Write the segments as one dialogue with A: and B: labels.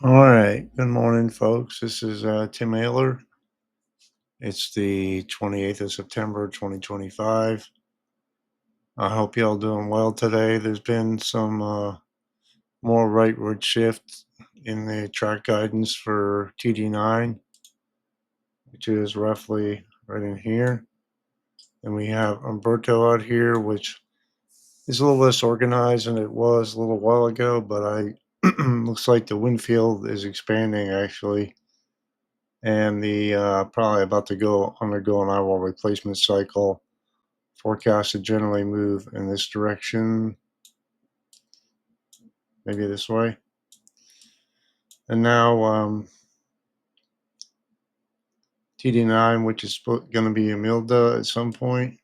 A: All right. Good morning, folks. This is Tim Ealer. It's the 28th of September, 2025. I hope y'all doing well today. There's been some more rightward shift in the track guidance for TD9, which is roughly right in here. And we have Humberto out here, which is a little less organized than it was a little while ago, but I looks like the wind field is expanding actually, and the probably about to go undergo an eyewall replacement cycle. Forecast to generally move in this direction, maybe this way. And now TD9, which is going to be a Milda at some point,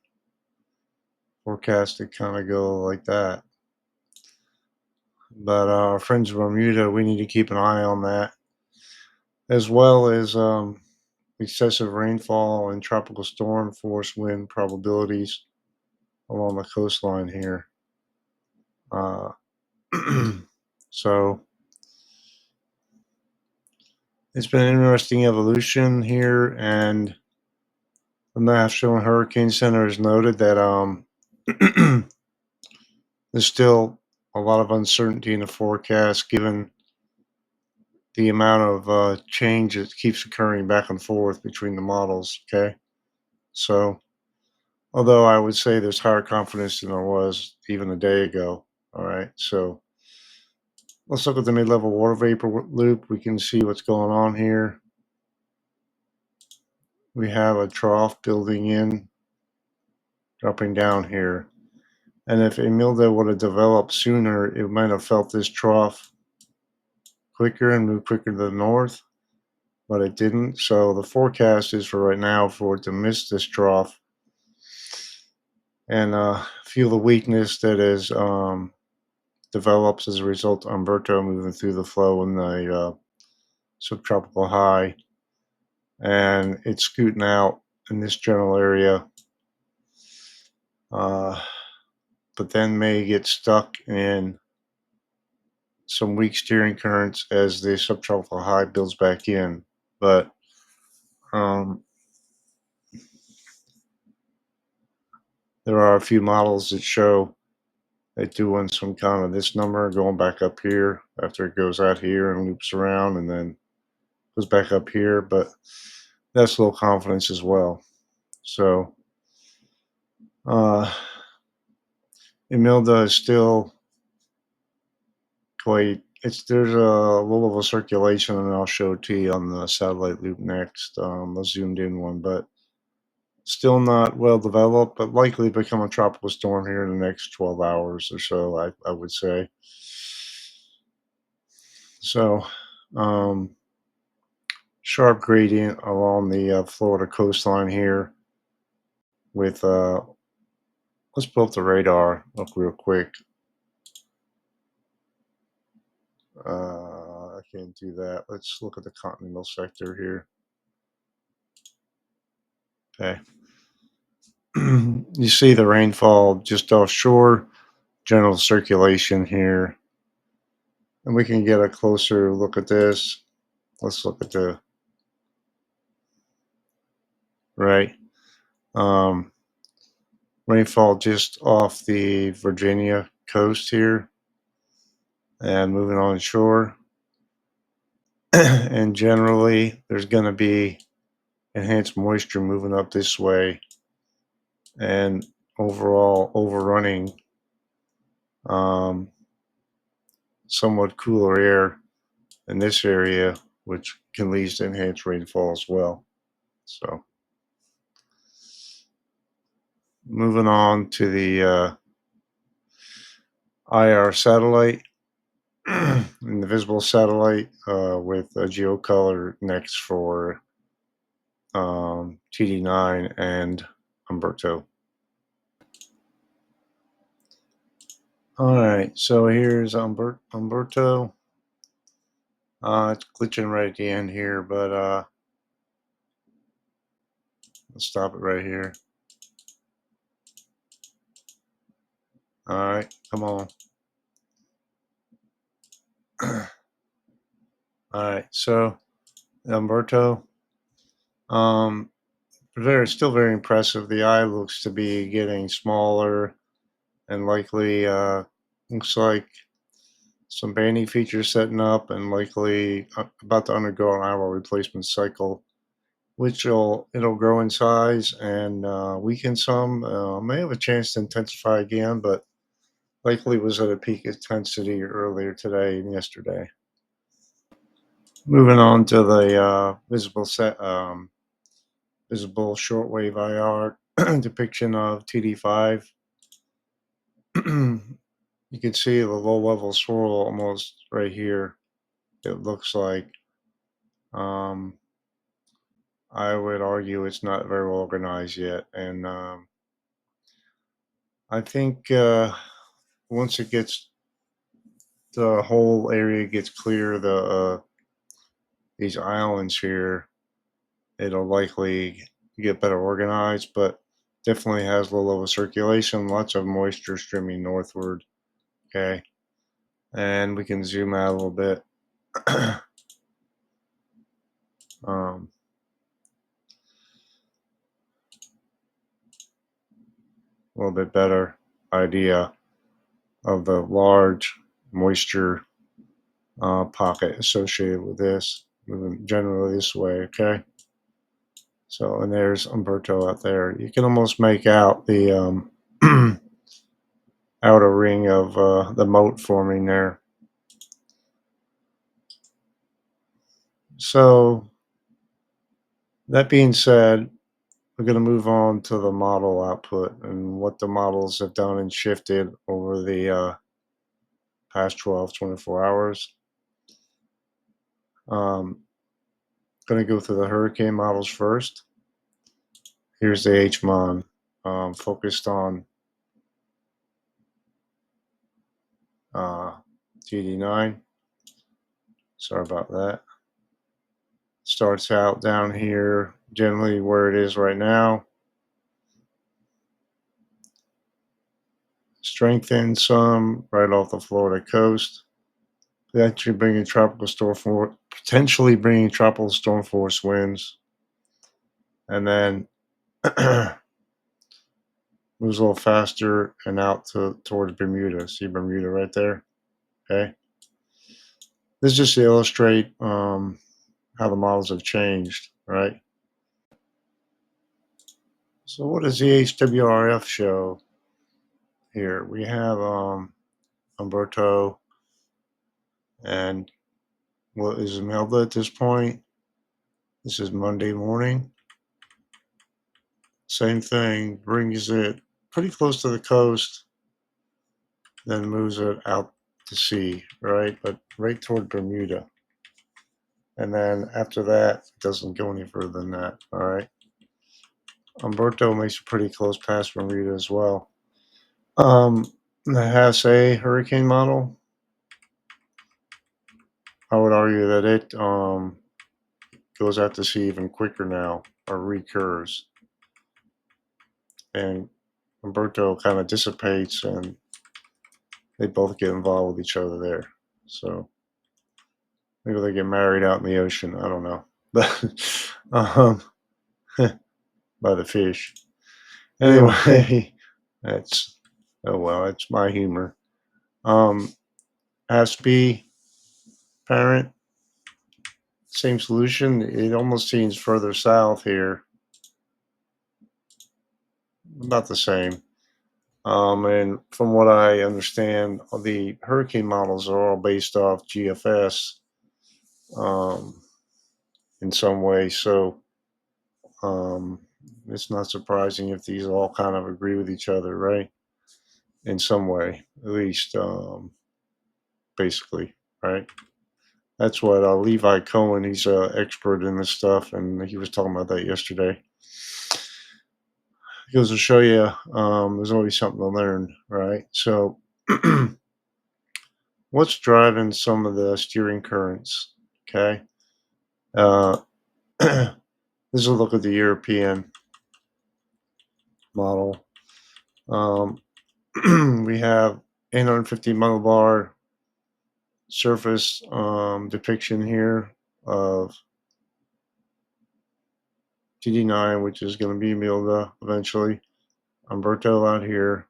A: forecast to kind of go like that. But our friends of Bermuda, we need to keep an eye on that, as well as excessive rainfall and tropical storm force wind probabilities along the coastline here. Uh, so it's been an interesting evolution here, and the National Hurricane Center has noted that there's still a lot of uncertainty in the forecast given the amount of change that keeps occurring back and forth between the models. Okay, so although I would say there's higher confidence than there was even a day ago. All right, so let's look at the mid-level water vapor loop. We can see what's going on here. We have a trough building in, dropping down here. And if Emilda would have developed sooner, it might have felt this trough quicker and moved quicker to the north, but it didn't. So the forecast is for right now for it to miss this trough and feel the weakness that is develops as a result of Humberto moving through the flow in the subtropical high, and it's scooting out in this general area. But then may get stuck in some weak steering currents as the subtropical high builds back in. But there are a few models that show it doing some kind of this number going back up here after it goes out here and loops around and then goes back up here. But that's low confidence as well. So Emilda is still quite. There's a little of a circulation, and I'll show it to you on the satellite loop next, a zoomed in one, but still not well developed, but likely become a tropical storm here in the next 12 hours or so, I would say. So, sharp gradient along the Florida coastline here with, let's pull up the radar up real quick. I can't do that. Let's look at the continental sector here. Okay. You see the rainfall just offshore, general circulation here. And we can get a closer look at this. Let's look at the right. Rainfall just off the Virginia coast here and moving on shore. And generally, there's going to be enhanced moisture moving up this way and overall overrunning somewhat cooler air in this area, which can lead to enhanced rainfall as well. So, moving on to the IR satellite, and the visible satellite with a geocolor next for TD9 and Humberto. All right, so here's Humberto. It's glitching right at the end here, but let's stop it right here. All right, come on. All All right, so Humberto, um, still very impressive. The eye looks to be getting smaller and likely looks like some banding features setting up and likely about to undergo an eyeball replacement cycle, which it'll grow in size and weaken some. May have a chance to intensify again, but likely was at a peak intensity earlier today and yesterday. Moving on to the visible shortwave IR depiction of TD5. You can see the low level swirl almost right here. It looks like um, I would argue it's not very well organized yet, and I think once it gets the whole area gets clear, these islands here, it'll likely get better organized, but definitely has low level circulation, lots of moisture streaming northward. Okay, and we can zoom out a little bit. um, a little bit better idea of the large moisture pocket associated with this, moving generally this way. Okay, so and there's Humberto out there. You can almost make out the outer ring of the moat forming there. So that being said, we're going to move on to the model output and what the models have done and shifted over the past 24 hours. Going to go through the hurricane models first. Here's the HMON focused on TD9. Sorry about that. Starts out down here, generally where it is right now. Strengthened some right off the Florida coast. Potentially bringing tropical storm force winds, and then moves a little faster and out towards Bermuda. See Bermuda right there. Okay, this is just to illustrate how the models have changed, right? So what does the HWRF show here? We have Humberto and what is Imelda at this point. This is Monday morning. Same thing, brings it pretty close to the coast, then moves it out to sea, right? But right toward Bermuda. And then after that, it doesn't go any further than that, all right? Humberto makes it pretty close past Bermuda as well. The HAFS-A hurricane model, I would argue that it goes out to sea even quicker now, or recurs. And Humberto kind of dissipates and they both get involved with each other there. So maybe they get married out in the ocean. I don't know. But by the fish. Anyway, that's oh well, it's my humor. Has-be parent, same solution. It almost seems further south here. About the same. And from what I understand, the hurricane models are all based off GFS um, in some way. So um, it's not surprising if these all kind of agree with each other, right? In some way, at least, basically, right? That's what Levi Cohen, he's an expert in this stuff, and he was talking about that yesterday. He goes to show you there's always something to learn, right? So, what's driving some of the steering currents? Okay. Uh, this is a look at the European model. We have 850 millibar surface depiction here of TD9, which is going to be Milda eventually. Humberto out here.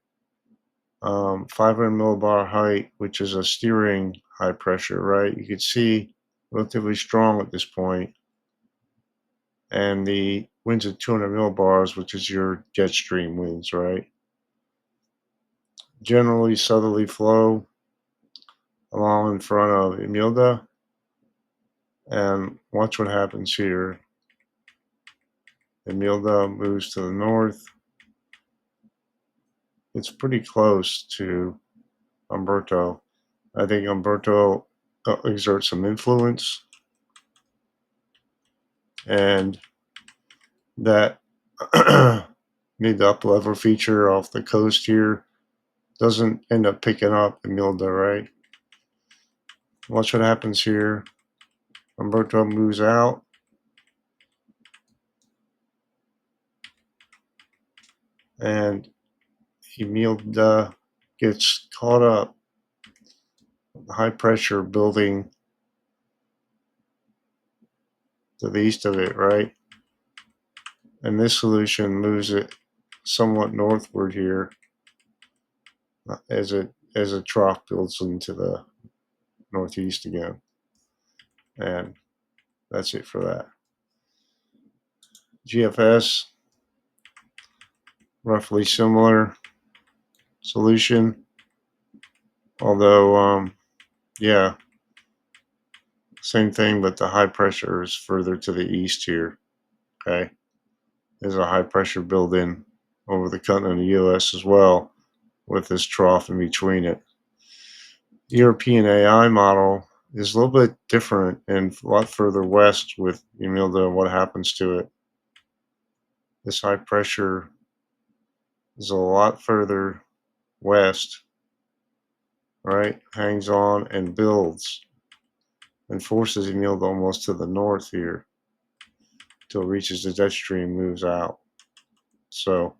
A: 500 millibar height, which is a steering high pressure, right? You can see relatively strong at this point. And the winds at 200 millibars, which is your jet stream winds, right? Generally southerly flow along in front of Emilda. And watch what happens here. Emilda moves to the north. It's pretty close to Humberto. I think Humberto exerts some influence, and that mid-up level feature off the coast here doesn't end up picking up Emilda, right? Watch what happens here. Humberto moves out, and Emilda gets caught up. High pressure building to the east of it, right? And this solution moves it somewhat northward here as a trough builds into the northeast again. And that's it for that. GFS, roughly similar solution, although yeah, same thing, but the high pressure is further to the east here. Okay, there's a high pressure build in over the continent of the US as well, with this trough in between it. European AI model is a little bit different and a lot further west with Emilda and what happens to it. This high pressure is a lot further west, right? Hangs on and builds and forces Emilda almost to the north here until it reaches the jet stream, moves out. So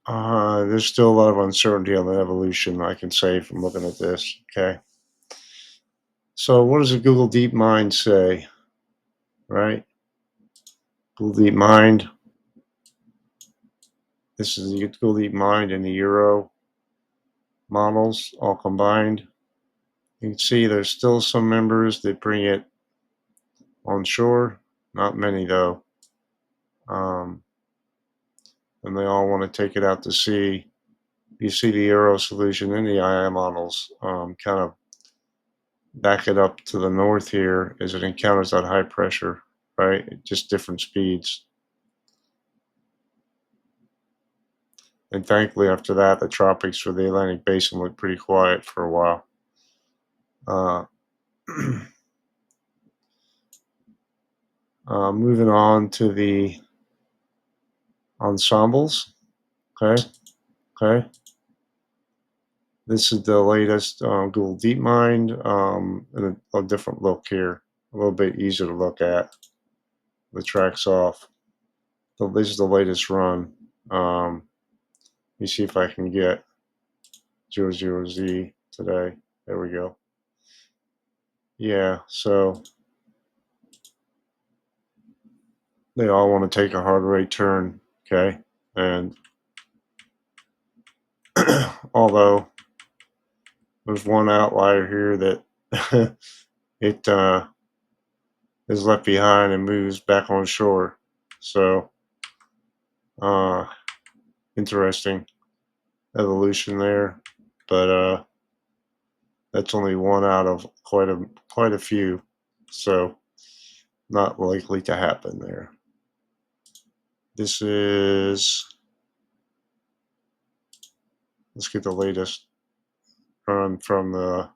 A: there's still a lot of uncertainty on the evolution, I can say, from looking at this. Okay. So what does a Google DeepMind say? Right? Google DeepMind. This is the Google DeepMind and the Euro models all combined. You can see there's still some members that bring it onshore. Not many though. And they all want to take it out to sea. You see the Euro solution and the II models kind of back it up to the north here as it encounters that high pressure, right? Just different speeds. And thankfully, after that, the tropics for the Atlantic Basin looked pretty quiet for a while. Moving on to the ensembles. Okay. This is the latest Google DeepMind, and a different look here. A little bit easier to look at. The track's off. So this is the latest run. Let me see if I can get 00Z today. There we go. Yeah, so they all want to take a hard right turn, okay? And although there's one outlier here that it is left behind and moves back on shore. So interesting evolution there, but that's only one out of quite a few, so not likely to happen there. This is, let's get the latest run from the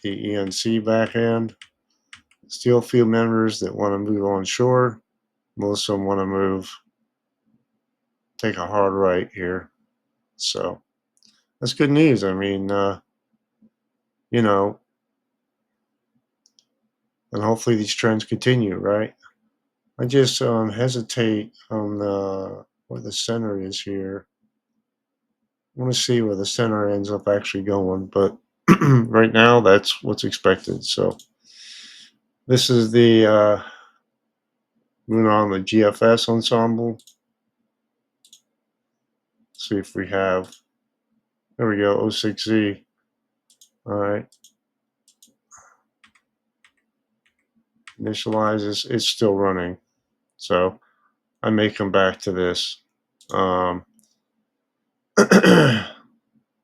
A: ENC backhand. Still few members that want to move onshore. Most of them want to take a hard right here. So that's good news. I mean, you know, and hopefully these trends continue, right? I just hesitate on where the center is here. I want to see where the center ends up actually going, but right now that's what's expected. So this is the moving on the GFS Ensemble. See if we have, there we go, 06Z. All right, initializes, it's still running. So I may come back to this.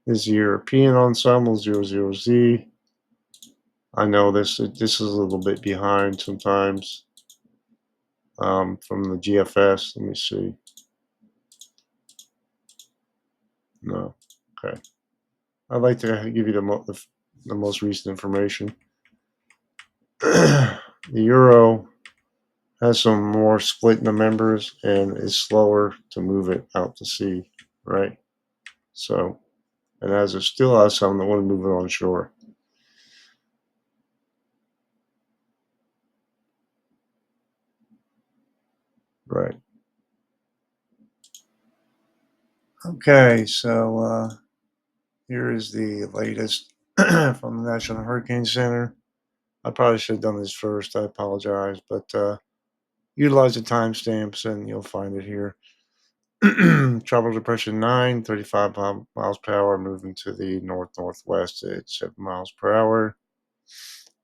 A: Is European Ensemble 00Z. I know this is a little bit behind sometimes from the GFS. Let me see. No. Okay. I'd like to give you the most recent information. The Euro has some more split in the members and is slower to move it out to sea, right? So, and as it still has some that want to move it on shore. Right. Okay, so here is the latest from the National Hurricane Center. I probably should have done this first. I apologize, but utilize the timestamps and you'll find it here. Tropical Depression 9, 35 miles per hour, moving to the north-northwest at 7 miles per hour.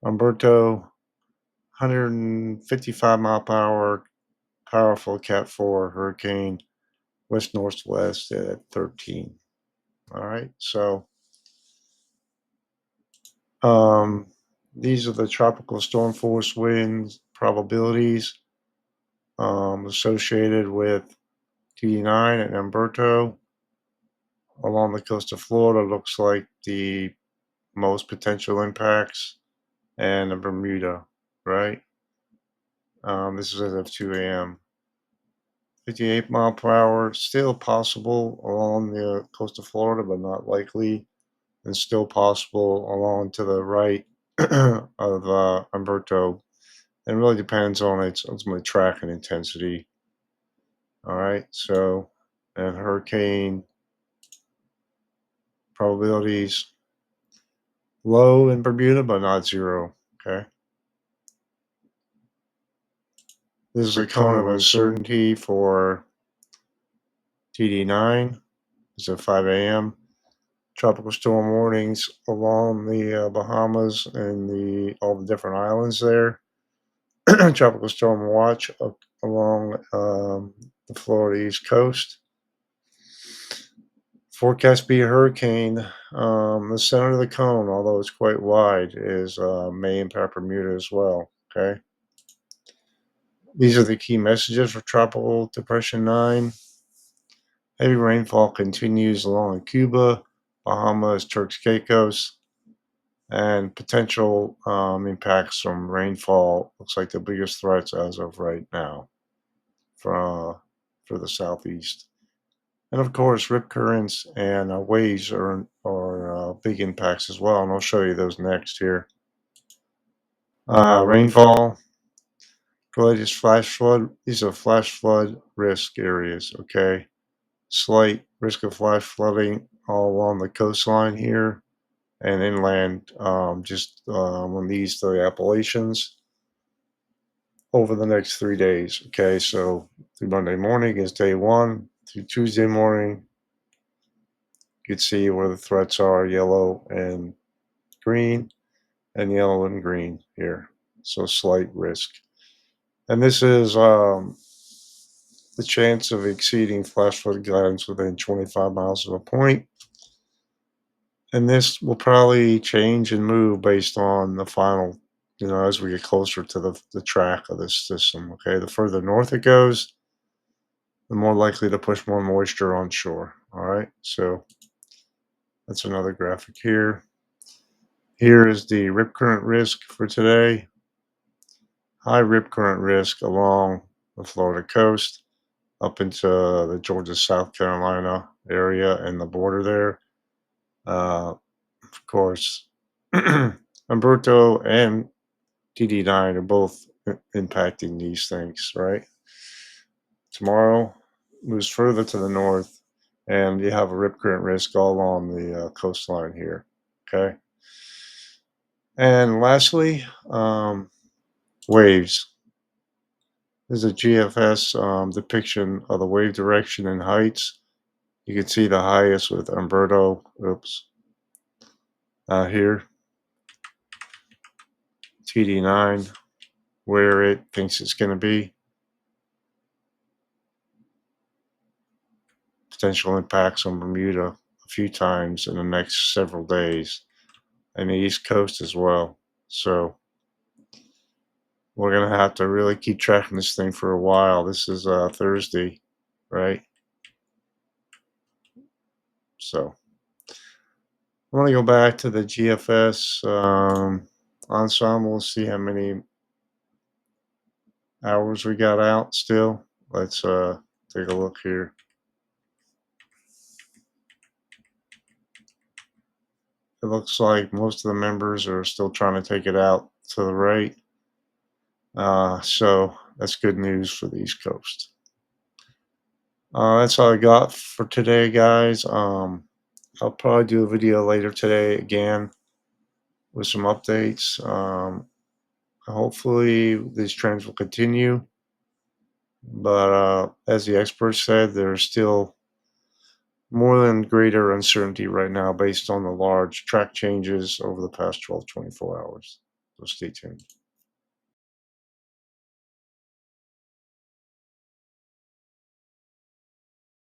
A: Humberto, 155 mile per hour, powerful Cat 4 hurricane, west-northwest at 13. All right, so these are the tropical storm force winds probabilities associated with TD9 and Humberto along the coast of Florida. Looks like the most potential impacts, and the Bermuda, right? This is as of 2 a.m. 58 mile per hour, still possible along the coast of Florida, but not likely, and still possible along to the right of Humberto. It really depends on its ultimate track and intensity. All right, so and hurricane probabilities low in Bermuda, but not zero. Okay, this is a cone of uncertainty for TD9. It's at 5 a.m. Tropical storm warnings along the Bahamas and all the different islands there. Tropical storm watch along the Florida East Coast. Forecast to be a hurricane. The center of the cone, although it's quite wide, may impact Bermuda as well. Okay. These are the key messages for Tropical Depression 9. Heavy rainfall continues along Cuba, Bahamas, Turks Caicos, and potential impacts from rainfall. Looks like the biggest threats as of right now for the southeast. And of course, rip currents and waves are big impacts as well, and I'll show you those next here. Rainfall, latest flash flood. These are flash flood risk areas. Okay, slight risk of flash flooding all along the coastline here and inland, just on these three Appalachians over the next 3 days. Okay, so through Monday morning is day one. Through Tuesday morning, you can see where the threats are: yellow and green, and yellow and green here. So slight risk. And this is the chance of exceeding flash flood guidance within 25 miles of a point. And this will probably change and move based on the final, as we get closer to the track of this system. Okay, the further north it goes, the more likely to push more moisture onshore. All right, so that's another graphic here. Here is the rip current risk for today. High rip current risk along the Florida coast up into the Georgia, South Carolina area and the border there. Of course, Humberto and TD9 are both impacting these things, right? Tomorrow moves further to the north, and you have a rip current risk all along the coastline here. Okay. And lastly, waves. This is a GFS depiction of the wave direction and heights. You can see the highest with Humberto. Oops. Here, TD9, where it thinks it's going to be. Potential impacts on Bermuda a few times in the next several days, and the East Coast as well. So we're going to have to really keep tracking this thing for a while. This is Thursday, right? So I'm going to go back to the GFS ensemble, see how many hours we got out still. Let's take a look here. It looks like most of the members are still trying to take it out to the right. So that's good news for the East Coast. That's all I got for today, guys. I'll probably do a video later today again with some updates. Hopefully, these trends will continue. But as the experts said, there's still more than greater uncertainty right now based on the large track changes over the past 12, 24 hours. So stay tuned.